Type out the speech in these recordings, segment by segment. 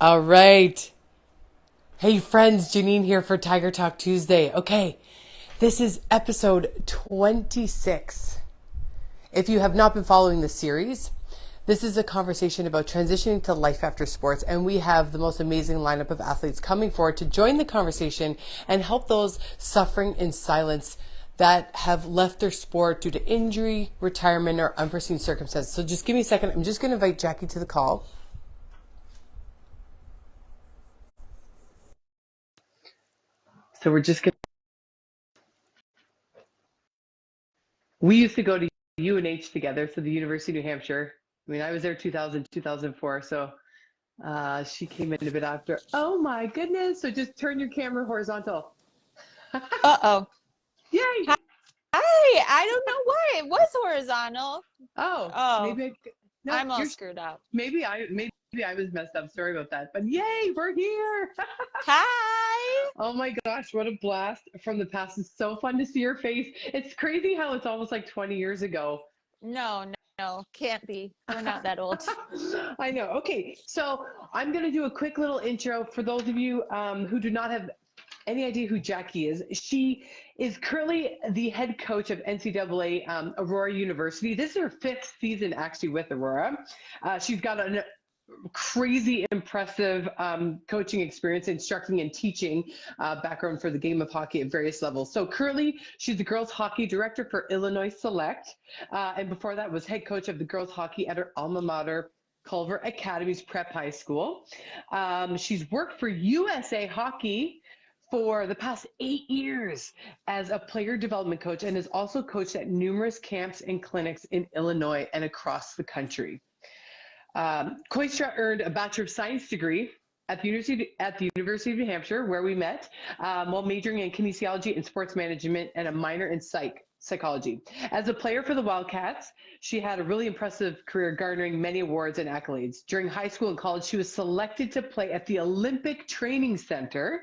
All right. Hey friends, Janine here for Tiger Talk Tuesday. Okay, this is episode 26. If you have not been following the series, this is a conversation about transitioning to life after sports, and we have the most amazing lineup of athletes coming forward to join the conversation and help those suffering in silence that have left their sport due to injury, retirement, or unforeseen circumstances. So just give me a second. I'm just going to invite Jackie to the call. So we're just going to, we used to go to UNH together, so the University of New Hampshire. I mean, I was there 2000, 2004, so she came in a bit after. Oh my goodness. So just turn your camera horizontal. Uh-oh. Yay. Hi. I don't know why it was horizontal. Oh, Oh, maybe no, I'm all screwed up. maybe I was messed up. Sorry about that. But yay, we're here. Hi. Oh my gosh, what a blast from the past. It's so fun to see your face. It's crazy how it's almost like 20 years ago. No, can't be. We're not that old. I know. Okay, so I'm going to do a quick little intro for those of you who do not have any idea who Jackie is. She is currently the head coach of NCAA Aurora University. This is her fifth season actually with Aurora. She's got a crazy impressive coaching experience, instructing and teaching background for the game of hockey at various levels. So currently she's the girls hockey director for Illinois Select. And before that was head coach of the girls hockey at her alma mater, Culver Academies Prep High School. She's worked for USA Hockey for the past 8 years as a player development coach, and has also coached at numerous camps and clinics in Illinois and across the country. Kooistra earned a Bachelor of Science degree at the University of New Hampshire, where we met, while majoring in Kinesiology and Sports Management and a minor in psychology. As a player for the Wildcats, she had a really impressive career, garnering many awards and accolades. During high school and college, she was selected to play at the Olympic Training Center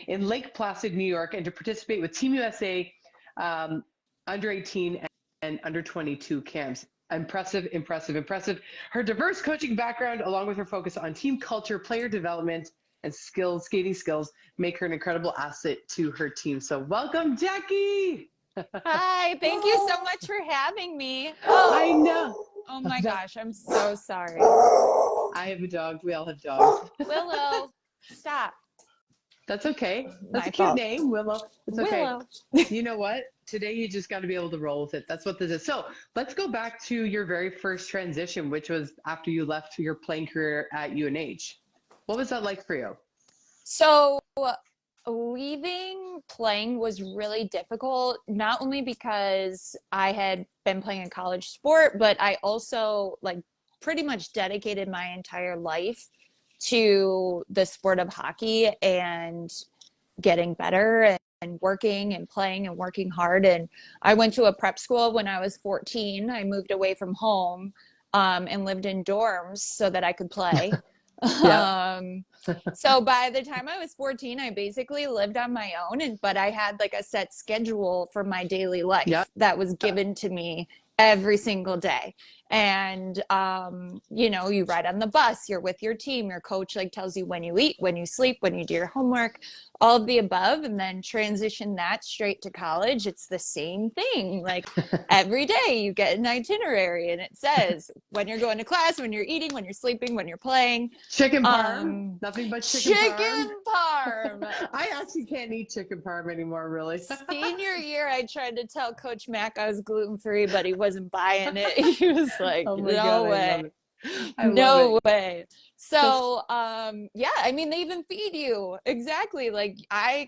in Lake Placid, New York, and to participate with Team USA under 18 and under 22 camps. Impressive. Her diverse coaching background, along with her focus on team culture, player development, and skating skills, make her an incredible asset to her team. So welcome, Jackie. Hi, thank you so much for having me. I know. Oh my gosh, I'm so sorry. I have a dog. We all have dogs. Willow, stop. That's okay. That's My a cute fault. name, Willow. It's okay. Willow. You know what? Today you just got to be able to roll with it. That's what this is. So let's go back to your very first transition, which was after you left your playing career at UNH. What was that like for you? So leaving playing was really difficult, not only because I had been playing a college sport, but I also pretty much dedicated my entire life to the sport of hockey and getting better and working and playing and working hard. And I went to a prep school when I was 14. I moved away from home and lived in dorms so that I could play. Yeah. So by the time I was 14, I basically lived on my own, but I had like a set schedule for my daily life that was given to me every single day. And you ride on the bus, you're with your team, your coach tells you when you eat, when you sleep, when you do your homework, all of the above. And then transition that straight to college. It's the same thing. Every day you get an itinerary and it says when you're going to class, when you're eating, when you're sleeping, when you're playing. Chicken parm. Nothing but chicken parm. I actually can't eat chicken parm anymore, really. Senior year, I tried to tell Coach Mac I was gluten-free, but he wasn't buying it. He was like, Oh my no God, way. No way. So, I mean, they even feed you. Exactly. I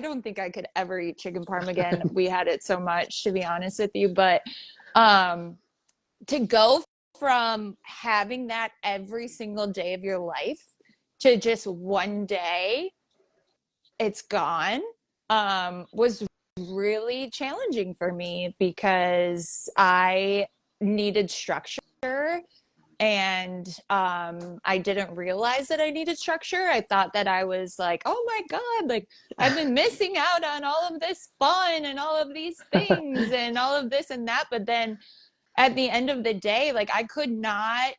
don't think I could ever eat chicken parm again. We had it so much, to be honest with you. But to go from having that every single day of your life to just one day, it's gone, was really challenging for me because I needed structure. And I didn't realize that I needed structure. I thought that I was like, oh my God, I've been missing out on all of this fun and all of these things and all of this and that. But then at the end of the day, like I could not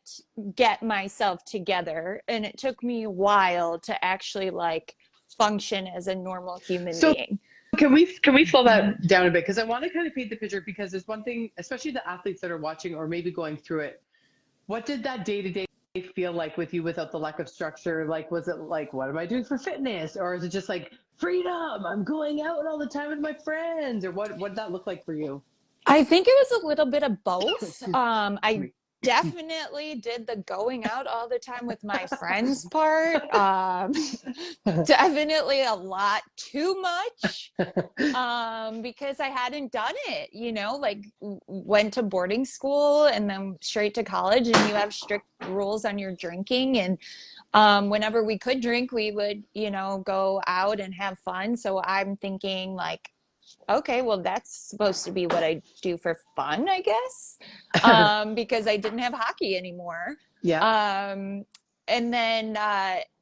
get myself together, and it took me a while to actually like function as a normal human So being. can we slow that down a bit? Because I want to kind of paint the picture, because there's one thing, especially the athletes that are watching or maybe going through it. What did that day to day feel like with you without the lack of structure? Like, was it like, what am I doing for fitness? Or is it just like freedom? I'm going out all the time with my friends? Or what did that look like for you? I think it was a little bit of both. I definitely did the going out all the time with my friends part. Definitely a lot too much, because I hadn't done it, you know, like went to boarding school and then straight to college, and you have strict rules on your drinking. And whenever we could drink, we would, you know, go out and have fun. So I'm thinking like, okay, well, that's supposed to be what I do for fun, I guess, because I didn't have hockey anymore. Yeah. And then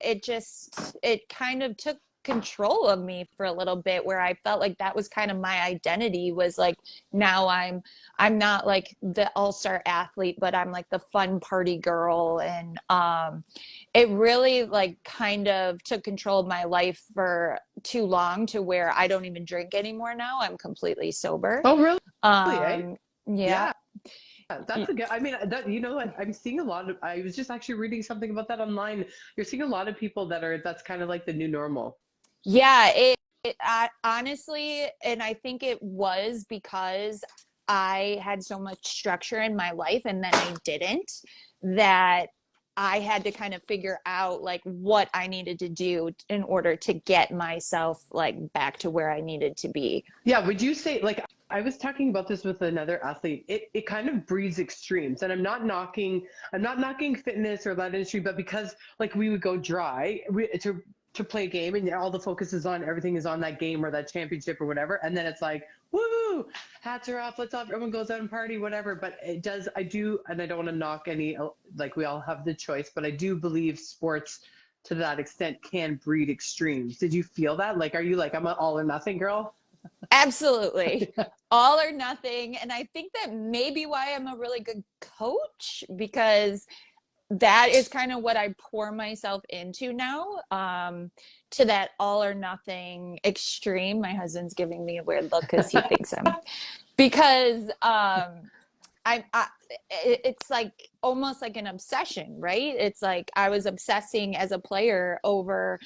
it kind of took control of me for a little bit, where I felt like that was kind of my identity, was like, now I'm not like the all-star athlete, but I'm like the fun party girl. And it really like kind of took control of my life for too long, to where I don't even drink anymore now. I'm completely sober. Oh, really? Eh? Yeah. Yeah. That's a good, I mean, that, you know what, I'm seeing a lot of, I was just actually reading something about that online. You're seeing a lot of people that's kind of like the new normal. Yeah, I, honestly, and I think it was because I had so much structure in my life and then I didn't, that I had to kind of figure out like what I needed to do in order to get myself like back to where I needed to be. Yeah, would you say, like, I was talking about this with another athlete. It kind of breeds extremes, and I'm not knocking fitness or that industry, but because like we would go dry to play a game, and all the focus is on, everything is on that game or that championship or whatever, and then it's like, woo, hats are off, let's off, everyone goes out and party, whatever. But it does, I do, and I don't want to knock any, like we all have the choice, but I do believe sports to that extent can breed extremes. Did you feel that? Like, are you like, I'm an all or nothing girl? Absolutely. All or nothing. And I think that maybe why I'm a really good coach, because that is kind of what I pour myself into now, to that all or nothing extreme. My husband's giving me a weird look because he thinks I'm, because it's like almost like an obsession, right? It's like I was obsessing as a player over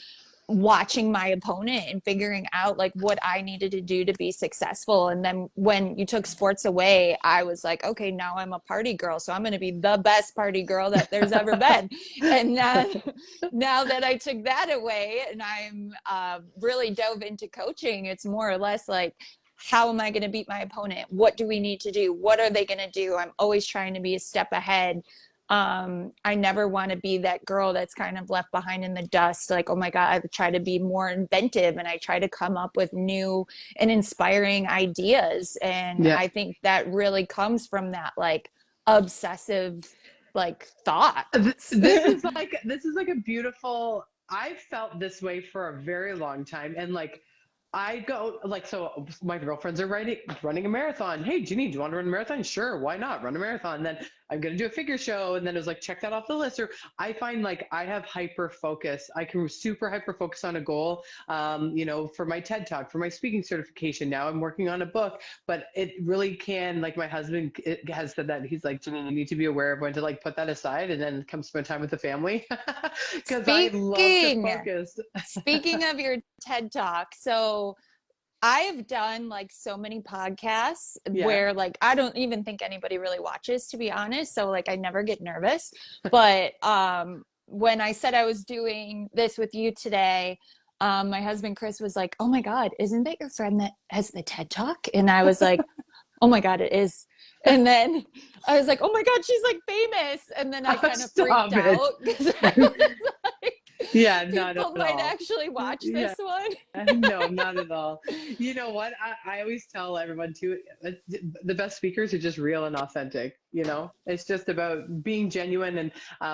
watching my opponent and figuring out like what I needed to do to be successful. And then when you took sports away, I was like, okay, now I'm a party girl, so I'm going to be the best party girl that there's ever been. And now that I took that away and I'm really dove into coaching, it's more or less like, how am I going to beat my opponent? What do we need to do? What are they going to do? I'm always trying to be a step ahead. I never want to be that girl that's kind of left behind in the dust. Like, oh my God, I try to be more inventive and I try to come up with new and inspiring ideas. And Yeah. I think that really comes from that like obsessive like thought. This is like a beautiful, I felt this way for a very long time. And like, I go like, so my girlfriends are running a marathon. Hey, Janine, do you want to run a marathon? Sure, why not? Run a marathon. And then I'm going to do a figure show. And then it was like, check that off the list. Or I find like I have hyper focus. I can super hyper focus on a goal. You know, for my TED Talk, for my speaking certification. Now I'm working on a book, but it really can, like my husband has said that, he's like, Janine, you need to be aware of when to like put that aside and then come spend time with the family. Because I love to focus. Speaking of your TED Talk, so I've done like so many podcasts where like I don't even think anybody really watches, to be honest. So like I never get nervous. But when I said I was doing this with you today, my husband Chris was like, "Oh my God, isn't that your friend that has the TED Talk?" And I was like, "Oh my God, it is." And then I was like, "Oh my God, she's like famous." And then I kind of freaked out because I was like, yeah, not at all. People might actually watch this one. No, not at all. You know what? I always tell everyone too, the best speakers are just real and authentic. You know, it's just about being genuine. And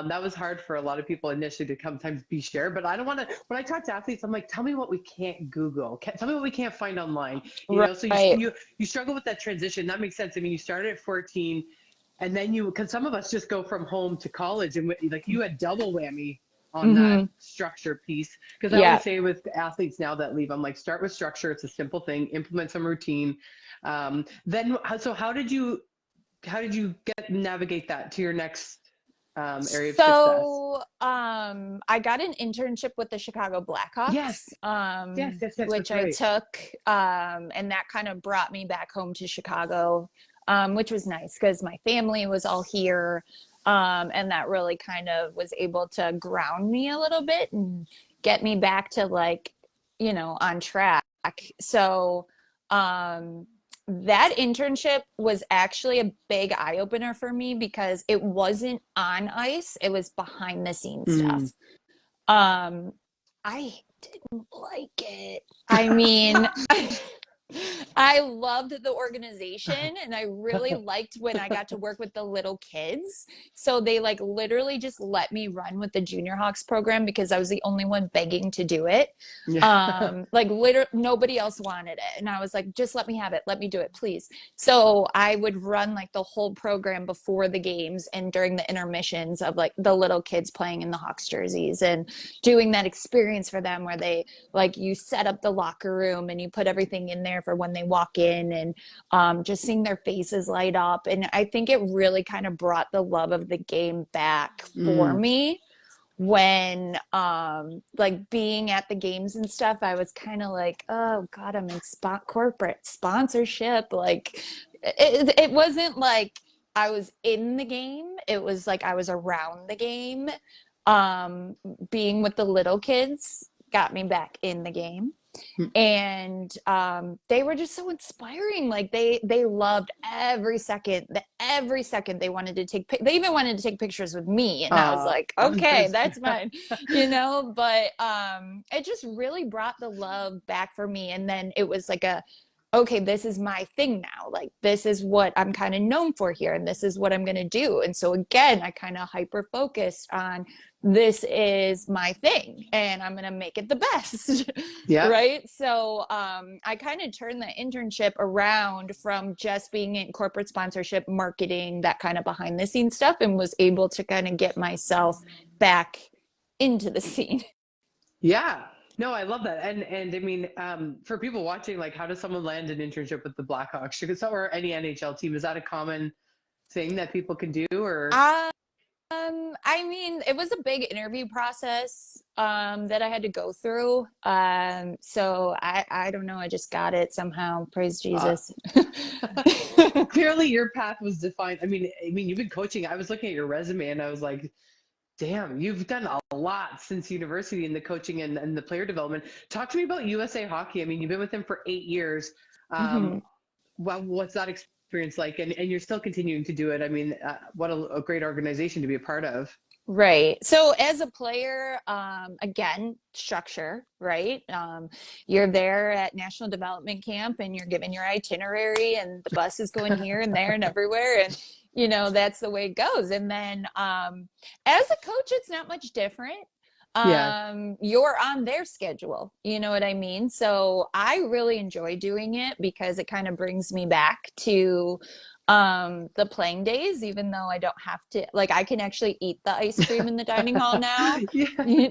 that was hard for a lot of people initially to sometimes be shared. But I don't want to, when I talk to athletes, I'm like, tell me what we can't Google. Tell me what we can't find online. You know, so you struggle with that transition. That makes sense. I mean, you started at 14. And then because some of us just go from home to college, and like you had double whammy on that Mm-hmm. structure piece. Because I Yeah. always say with athletes now that leave, I'm like, start with structure. It's a simple thing. Implement some routine. Then, so how did you navigate that to your next area of success? So, I got an internship with the Chicago Yes, Blackhawks, yes, which that's I right. took, and that kind of brought me back home to Chicago, which was nice because my family was all here, and that really kind of was able to ground me a little bit and get me back to like, on track. So, um, that internship was actually a big eye opener for me because it wasn't on ice, it was behind the scenes Mm. stuff. I didn't like it. I mean, I loved the organization and I really liked when I got to work with the little kids. So they like literally just let me run with the Junior Hawks program because I was the only one begging to do it. Yeah. Like literally nobody else wanted it. And I was like, just let me have it. Let me do it, please. So I would run like the whole program before the games and during the intermissions of like the little kids playing in the Hawks jerseys and doing that experience for them where they like you set up the locker room and you put everything in there for when they walk in and just seeing their faces light up. And I think it really kind of brought the love of the game back for Mm. me when like being at the games and stuff. I was kind of like, oh God, I'm in corporate sponsorship. Like it wasn't like I was in the game. It was like I was around the game. Being with the little kids got me back in the game, and they were just so inspiring. Like they loved every second they wanted to they even wanted to take pictures with me, and I was like, okay, Nice. that's mine. But it just really brought the love back for me. And then it was like okay, this is my thing now. Like, this is what I'm kind of known for here, and this is what I'm going to do. And so, again, I kind of hyper focused on this is my thing, and I'm going to make it the best. Yeah. Right. So, I kind of turned the internship around from just being in corporate sponsorship, marketing, that kind of behind the scenes stuff, and was able to kind of get myself back into the scene. Yeah. No, I love that. And I mean, for people watching, like, how does someone land an internship with the Blackhawks? Or any NHL team? Is that a common thing that people can do, or? I mean, it was a big interview process that I had to go through. So I don't know. I just got it somehow. Praise Uh, Jesus. Clearly your path was defined. I mean, you've been coaching. I was looking at your resume and I was like, damn, you've done a lot since university in the coaching and the player development. Talk to me about USA Hockey. I mean, you've been with them for 8 years. Um, Mhm. well, what's that experience like? And you're still continuing to do it. I mean, what a great organization to be a part of. Right. So as a player, again, structure, right? You're there at National Development Camp and you're given your itinerary and the bus is going here and there and everywhere. And, that's the way it goes. And then as a coach, it's not much different. Yeah. You're on their schedule. You know what I mean? So I really enjoy doing it because it kind of brings me back to the playing days, even though I don't have to, like, I can actually eat the ice cream in the dining hall now. Yeah.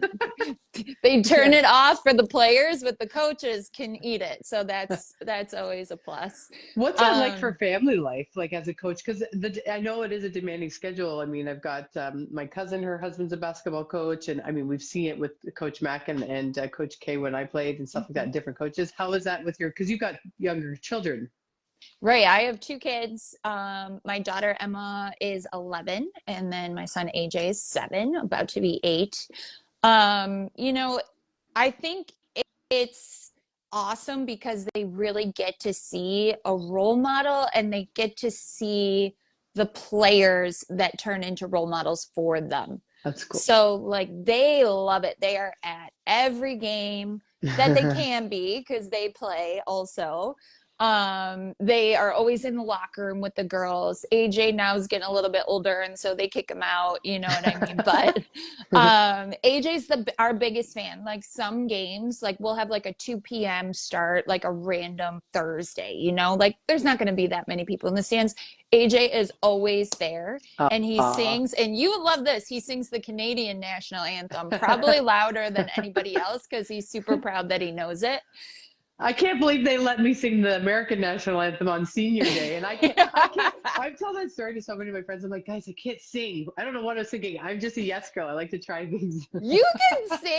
They turn Yeah. it off for the players, but the coaches can eat it, so that's always a plus. What's that like for um family life, like as a coach? Because I know it is a demanding schedule. I mean, I've got my cousin, her husband's a basketball coach, and I mean, we've seen it with Coach Mack and Coach K when I played and stuff like that, different coaches. How is that with because you've got younger children? right, I have two kids. My daughter Emma is 11, and then my son AJ is 7, about to be 8. I think it's awesome because they really get to see a role model and they get to see the players that turn into role models for them. That's cool. So, like, they love it. They are at every game that they can be because they play also. They are always in the locker room with the girls. AJ now is getting a little bit older, and so they kick him out, you know what I mean? But AJ's our biggest fan. Like some games, like we'll have like a 2 p.m. start, like a random Thursday, you know, like there's not going to be that many people in the stands. AJ is always there, and he sings, and you would love this. He sings the Canadian national anthem, probably louder than anybody else because he's super proud that he knows it. I can't believe they let me sing the American national anthem on senior day. And I've told that story to so many of my friends. I'm like, guys, I can't sing. I don't know what I'm singing. I'm just a yes girl. I like to try things. You can sing.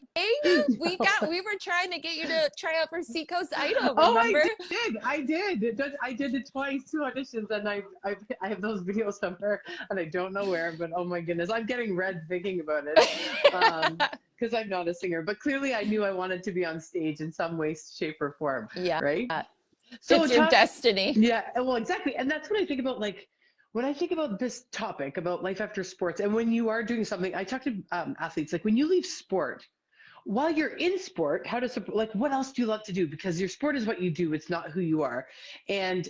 We were trying to get you to try out for Seacoast Idol, remember? Oh, I did. I did it twice, 2 auditions, and I have those videos somewhere, and I don't know where, but oh my goodness, I'm getting red thinking about it. Because I'm not a singer, but clearly I knew I wanted to be on stage in some way, shape, or form. Yeah. Right? So it's your destiny. Yeah, well, exactly. And that's what I think about, like, when I think about this topic, about life after sports, and when you are doing something, I talk to athletes, like when you leave sport, while you're in sport, like, what else do you love to do? Because your sport is what you do. It's not who you are. And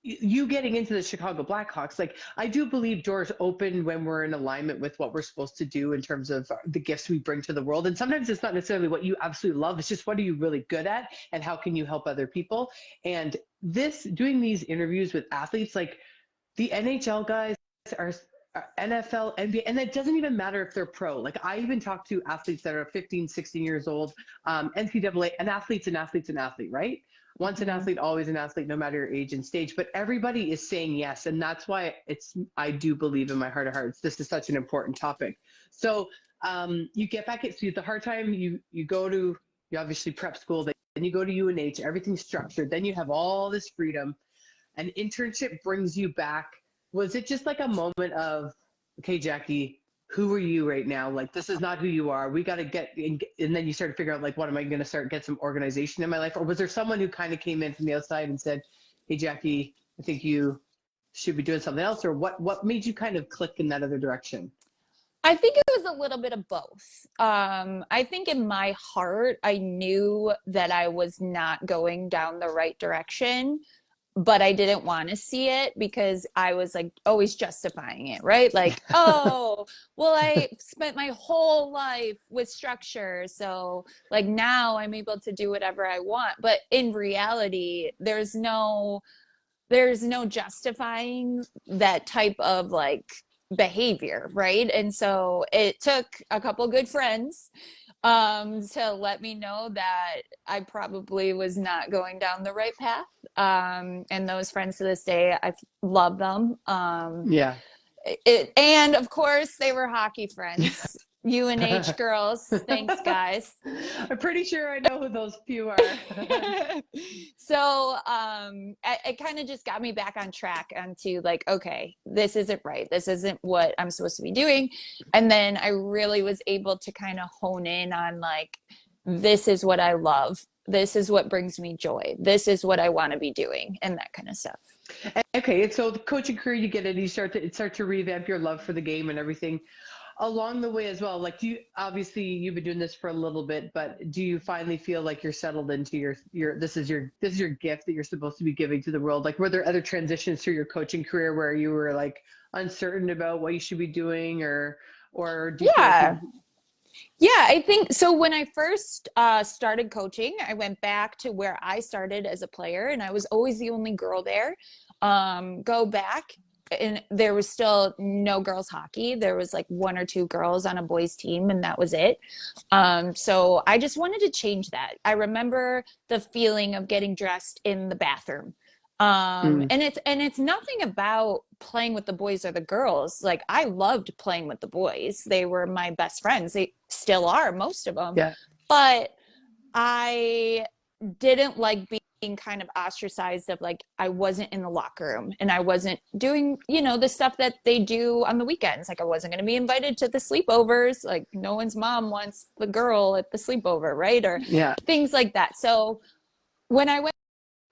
you getting into the Chicago Blackhawks, like, I do believe doors open when we're in alignment with what we're supposed to do in terms of the gifts we bring to the world. And sometimes it's not necessarily what you absolutely love. It's just, what are you really good at and how can you help other people? And doing these interviews with athletes, like the NHL guys are NFL, NBA, and it doesn't even matter if they're pro. Like, I even talk to athletes that are 15, 16 years old, NCAA, an athlete's an athlete, right? Once an athlete, always an athlete, no matter your age and stage. But everybody is saying yes. And that's why I do believe in my heart of hearts, this is such an important topic. So you get back at the hard time, you obviously prep school, then you go to UNH, everything's structured. Then you have all this freedom. An internship brings you back. Was it just like a moment of, okay, Jackie, who are you right now? Like, this is not who you are. We got to and then you start to figure out, like, what am I going to get some organization in my life? Or was there someone who kind of came in from the outside and said, hey, Jackie, I think you should be doing something else? Or what made you kind of click in that other direction? I think it was a little bit of both. I think in my heart, I knew that I was not going down the right direction, but I didn't want to see it because I was like always justifying it, right? Like, oh, well, I spent my whole life with structure. So like now I'm able to do whatever I want. But in reality, there's no justifying that type of like behavior, right? And so it took a couple good friends to let me know that I probably was not going down the right path. And those friends to this day, I love them. Yeah. And of course they were hockey friends. UNH girls. Thanks, guys. I'm pretty sure I know who those few are. So it kind of just got me back on track onto like, okay, this isn't right. This isn't what I'm supposed to be doing. And then I really was able to kind of hone in on like, this is what I love. This is what brings me joy. This is what I want to be doing, and that kind of stuff. Okay, and so the coaching career, you get it. You start to revamp your love for the game and everything. Along the way as well, like obviously you've been doing this for a little bit, but do you finally feel like you're settled into this is your gift that you're supposed to be giving to the world? Like, were there other transitions through your coaching career where you were like uncertain about what you should be doing, or do you Yeah, I think so. When I first started coaching, I went back to where I started as a player, and I was always the only girl there. Go back, and there was still no girls hockey. There was like 1 or 2 girls on a boys team, and that was it. So I just wanted to change that. I remember the feeling of getting dressed in the bathroom. And it's nothing about playing with the boys or the girls. Like, I loved playing with the boys. They were my best friends. They still are, most of them. Yeah. But I didn't like being kind of ostracized of like, I wasn't in the locker room and I wasn't doing, the stuff that they do on the weekends. Like, I wasn't going to be invited to the sleepovers. Like, no one's mom wants the girl at the sleepover, right? Or things like that. So when I went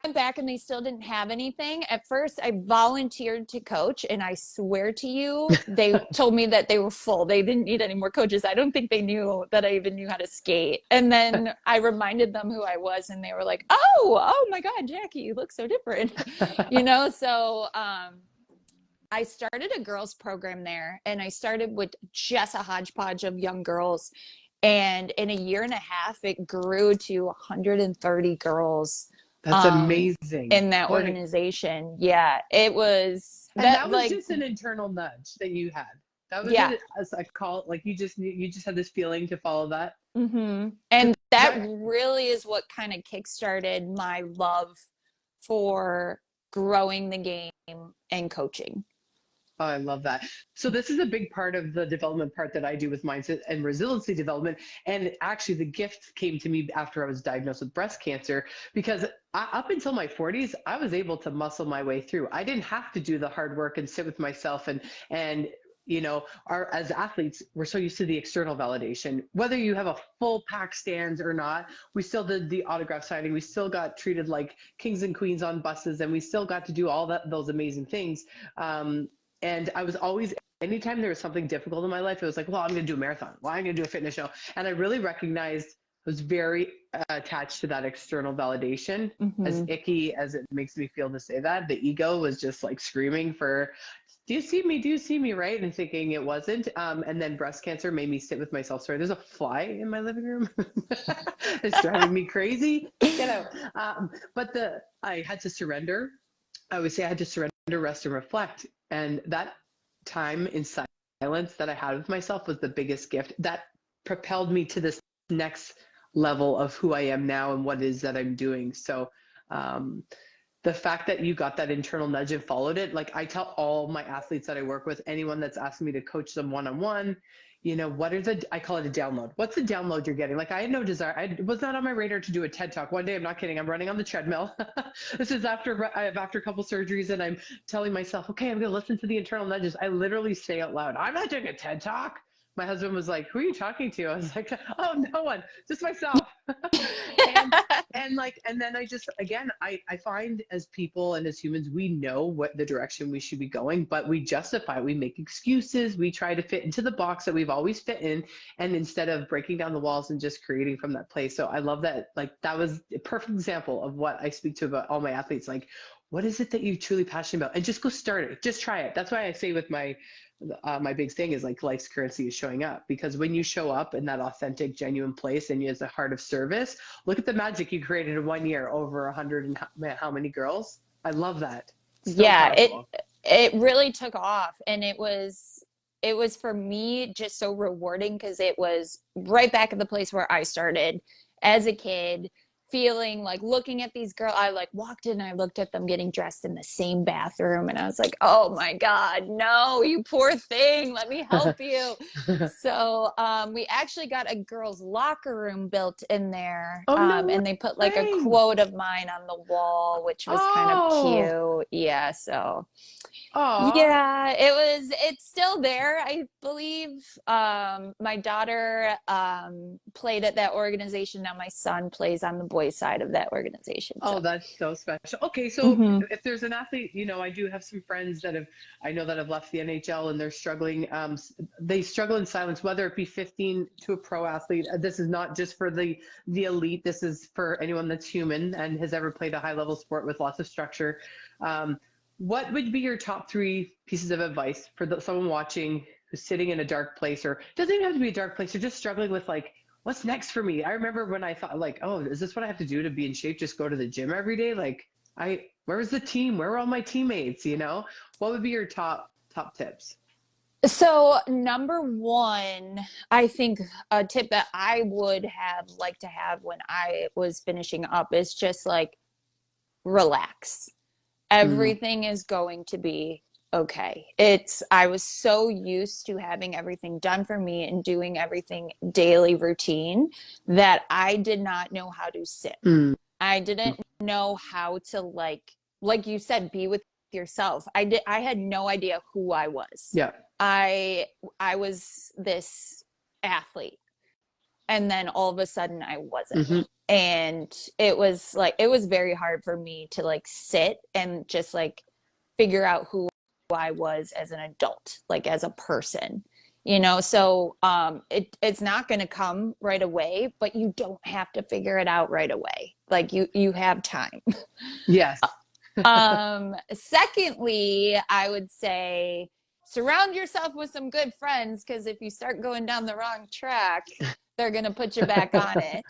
went back and they still didn't have anything. At first, I volunteered to coach, and I swear to you, they told me that they were full. They didn't need any more coaches. I don't think they knew that I even knew how to skate. And then I reminded them who I was, and they were like, oh my God, Jackie, you look so different. So I started a girls program there, and I started with just a hodgepodge of young girls. And in a year and a half, it grew to 130 girls. That's amazing. In that organization. Yeah, it was. And that was just an internal nudge that you had. That was a call, like you just had this feeling to follow that. Mm-hmm. And that really is what kind of kickstarted my love for growing the game and coaching. Oh, I love that. So this is a big part of the development part that I do with mindset and resiliency development. And actually the gift came to me after I was diagnosed with breast cancer, because up until my 40s, I was able to muscle my way through. I didn't have to do the hard work and sit with myself and as athletes, we're so used to the external validation. Whether you have a full pack stands or not, we still did the autograph signing. We still got treated like kings and queens on buses, and we still got to do all those amazing things. And I was always, anytime there was something difficult in my life, it was like, well, I'm going to do a marathon. Well, I'm going to do a fitness show. And I really recognized I was very attached to that external validation. As icky as it makes me feel to say that, the ego was just like screaming for, do you see me? Do you see me? Right? And thinking it wasn't. And then breast cancer made me sit with myself. Sorry, there's a fly in my living room. It's driving me crazy. But I had to surrender. I would say I had to surrender, rest, and reflect. And that time in silence that I had with myself was the biggest gift that propelled me to this next level of who I am now and what it is that I'm doing. So the fact that you got that internal nudge and followed it, like I tell all my athletes that I work with, anyone that's asking me to coach them one-on-one, I call it a download. What's the download you're getting? Like I had no desire. I was not on my radar to do a TED Talk. One day, I'm not kidding, I'm running on the treadmill. This is after a couple surgeries, and I'm telling myself, okay, I'm going to listen to the internal nudges. I literally say out loud, I'm not doing a TED Talk. My husband was like, who are you talking to? I was like, oh, no one, just myself. and then I find as people and as humans, we know what the direction we should be going, but we justify, we make excuses. We try to fit into the box that we've always fit in. And instead of breaking down the walls and just creating from that place. So I love that. Like that was a perfect example of what I speak to about all my athletes. Like, what is it that you're truly passionate about? And just go start it. Just try it. That's why I say with my big thing is like life's currency is showing up, because when you show up in that authentic, genuine place and you has a heart of service, look at the magic you created in 1 year, over 100 and how many girls. I love that. So powerful. It really took off, and it was for me just so rewarding, because it was right back at the place where I started as a kid, feeling like, looking at these girls, I like walked in and I looked at them getting dressed in the same bathroom, and I was like, oh my God, no, you poor thing, let me help you. So we actually got a girls' locker room built in there. And they put like a quote of mine on the wall, which was kind of cute. Yeah. So yeah, it's still there, I believe. My daughter played at that organization. Now my son plays on the boys' side of that organization. So. Oh, that's so special. Okay, so if there's an athlete, I do have some friends that have left the NHL and they're struggling. They struggle in silence, whether it be 15 to a pro athlete. This is not just for the elite. This is for anyone that's human and has ever played a high level sport with lots of structure. What would be your top 3 pieces of advice for someone watching who's sitting in a dark place, or doesn't even have to be a dark place, or just struggling with like, what's next for me? I remember when I thought like, oh, is this what I have to do to be in shape? Just go to the gym every day? Like where was the team? Where were all my teammates? What would be your top tips? So number 1, I think a tip that I would have liked to have when I was finishing up is just like, relax. Everything is going to be okay. I was so used to having everything done for me and doing everything daily routine that I did not know how to sit. I didn't know how to like you said, be with yourself. I had no idea who I was. Yeah. I was this athlete. And then all of a sudden I wasn't. Mm-hmm. And it was very hard for me to like sit and just like figure out who I was as an adult, like as a person, you know? So it's not going to come right away, but you don't have to figure it out right away. Like you have time. Yes. Secondly, I would say surround yourself with some good friends, because if you start going down the wrong track, they're going to put you back on it.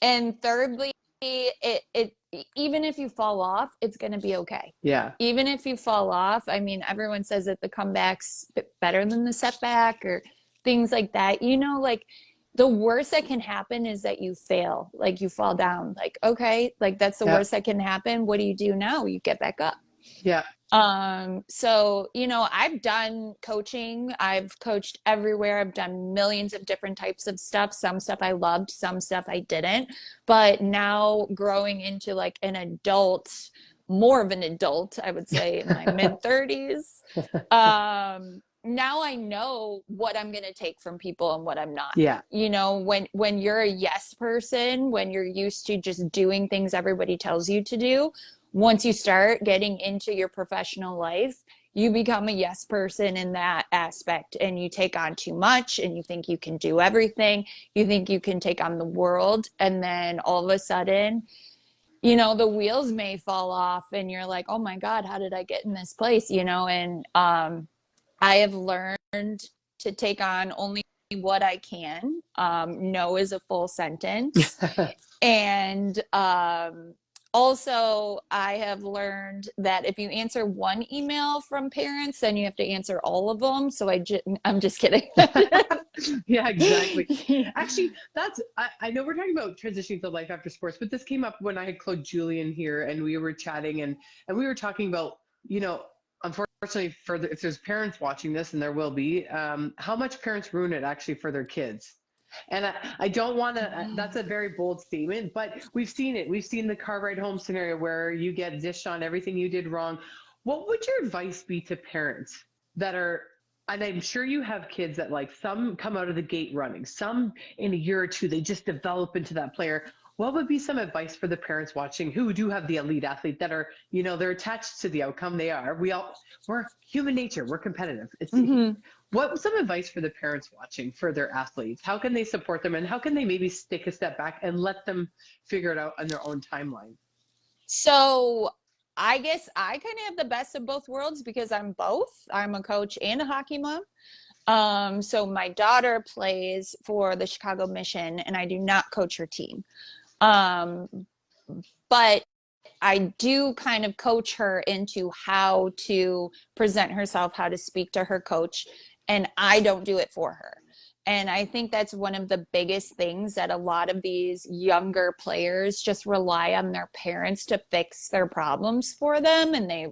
And thirdly, it even if you fall off, it's going to be okay. Yeah. Even if you fall off, I mean, everyone says that the comeback's better than the setback or things like that. You know, like the worst that can happen is that you fail, like you fall down. Like, okay, like that's the worst that can happen. What do you do now? You get back up. Yeah. So, you know, I've done coaching. I've coached everywhere. I've done millions of different types of stuff. Some stuff I loved, some stuff I didn't. But now growing into like an adult, more of an adult, I would say in my mid 30s, now I know what I'm going to take from people and what I'm not. Yeah. You know, when you're a yes person, when you're used to just doing things everybody tells you to do, once you start getting into your professional life, you become a yes person in that aspect, and you take on too much and you think you can do everything. You think you can take on the world. And then all of a sudden, you know, the wheels may fall off and you're like, oh my God, how did I get in this place? You know, and I have learned to take on only what I can. No is a full sentence. And also, I have learned that if you answer one email from parents, then you have to answer all of them. So I'm just kidding. Yeah, exactly. Actually, I know we're talking about transitioning to life after sports, but this came up when I had Claude Julian here and we were chatting and we were talking about, you know, unfortunately if there's parents watching this, and there will be, how much parents ruin it actually for their kids. And I don't want to, that's a very bold statement, but we've seen it. We've seen the car ride home scenario where you get dished on everything you did wrong. What would your advice be to parents that are, and I'm sure you have kids that like some come out of the gate running, some in a year or two, they just develop into that player. What would be some advice for the parents watching who do have the elite athlete that are, you know, they're attached to the outcome they are? We're human nature. We're competitive. What's some advice for the parents watching for their athletes? How can they support them, and how can they maybe take a step back and let them figure it out on their own timeline? So I guess I kind of have the best of both worlds because I'm both. I'm a coach and a hockey mom. So my daughter plays for the Chicago Mission, and I do not coach her team. But I do kind of coach her into how to present herself, how to speak to her coach, and I don't do it for her. And I think that's one of the biggest things that a lot of these younger players just rely on their parents to fix their problems for them. And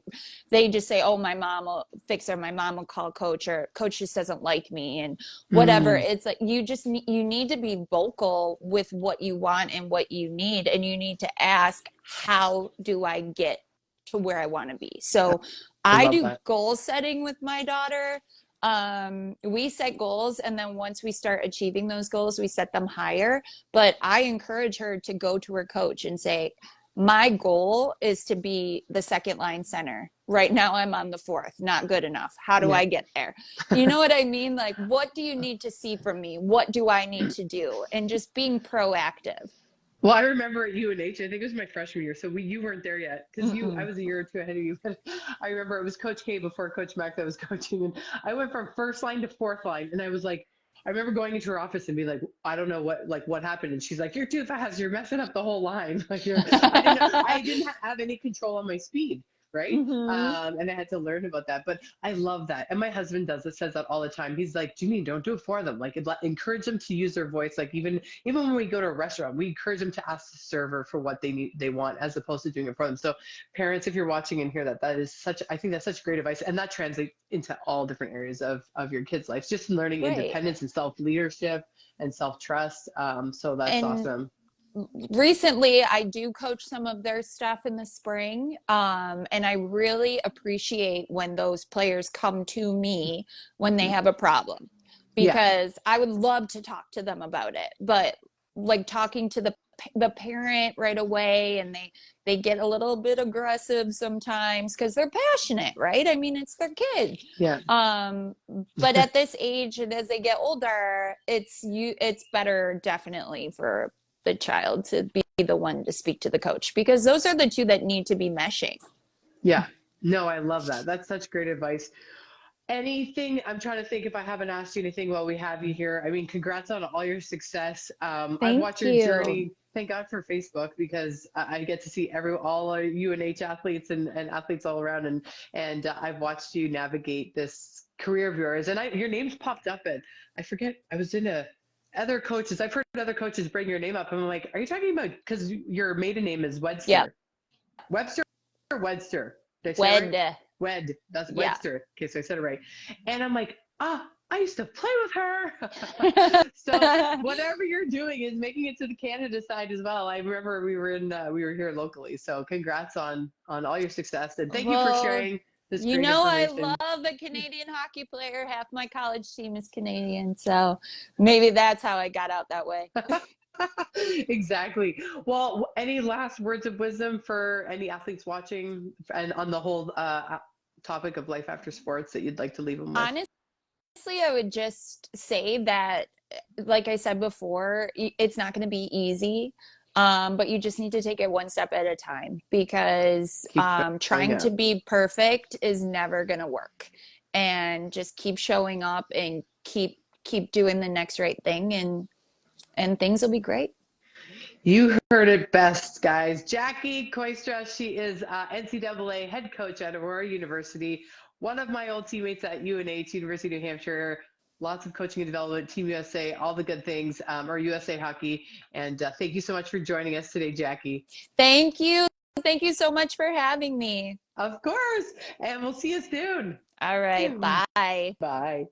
they just say, oh, my mom will fix her. My mom will call coach, or coach just doesn't like me and whatever. It's like, you need to be vocal with what you want and what you need. And you need to ask, how do I get to where I want to be? So I do goal setting with my daughter. We set goals, and then once we start achieving those goals, we set them higher. But I encourage her to go to her coach and say, my goal is to be the second line center. Right now I'm on the fourth, not good enough. How do I get there? You know what I mean? Like, what do you need to see from me? What do I need to do? And just being proactive. Well, I remember at UNH, I think it was my freshman year, so you weren't there yet, because I was a year or two ahead of you. But I remember it was Coach K before Coach Mac that was coaching, and I went from first line to fourth line, and I was like, I remember going into her office and being like, I don't know what happened, and she's like, you're too fast, you're messing up the whole line. Like I didn't have any control on my speed. Right. And I had to learn about that. But I love that. And my husband says that all the time. He's like, Janine, don't do it for them. Like, encourage them to use their voice. Like, even when we go to a restaurant, we encourage them to ask the server for what they want, as opposed to doing it for them. So parents, if you're watching and hear that is I think that's such great advice. And that translates into all different areas of your kids' lives, just in learning independence and self-leadership and self-trust. So that's awesome. Recently, I do coach some of their stuff in the spring, and I really appreciate when those players come to me when they have a problem. because I would love to talk to them about it, but like talking to the parent right away, and they get a little bit aggressive sometimes because they're passionate, right? I mean, it's their kid. Yeah. But at this age and as they get older, it's better definitely for the child to be the one to speak to the coach, because those are the two that need to be meshing. Yeah. No, I love that. That's such great advice. Anything, I'm trying to think if I haven't asked you anything while we have you here. I mean, congrats on all your success. I've Thank watched your you. journey. Thank God for Facebook, because I get to see all UNH athletes and athletes all around. And I've watched you navigate this career of yours. And your name's popped up, and I forget, I was in other coaches. I've heard other coaches bring your name up. And I'm like, are you talking about, because your maiden name is Webster? Yeah. Webster or Wedster? Did I say it right? Wed. That's Webster. Yeah. Okay, so I said it right. And I'm like, I used to play with her. So whatever you're doing is making it to the Canada side as well. I remember we were here locally. So congrats on all your success, and thank you for sharing this great information. I love a Canadian hockey player. Half my college team is Canadian, so maybe that's how I got out that way. Exactly. Well, any last words of wisdom for any athletes watching, and on the whole topic of life after sports, that you'd like to leave them with? Honestly, I would just say that, like I said before, it's not going to be easy, but you just need to take it one step at a time, because trying to be perfect is never going to work. And just keep showing up and keep doing the next right thing, and things will be great. You heard it best, guys. Jackie Kooistra, she is NCAA head coach at Aurora University, one of my old teammates at UNH, University of New Hampshire. Lots of coaching and development, Team USA, all the good things, or USA Hockey. And thank you so much for joining us today, Jackie. Thank you. Thank you so much for having me. Of course. And we'll see you soon. All right. Bye. Bye.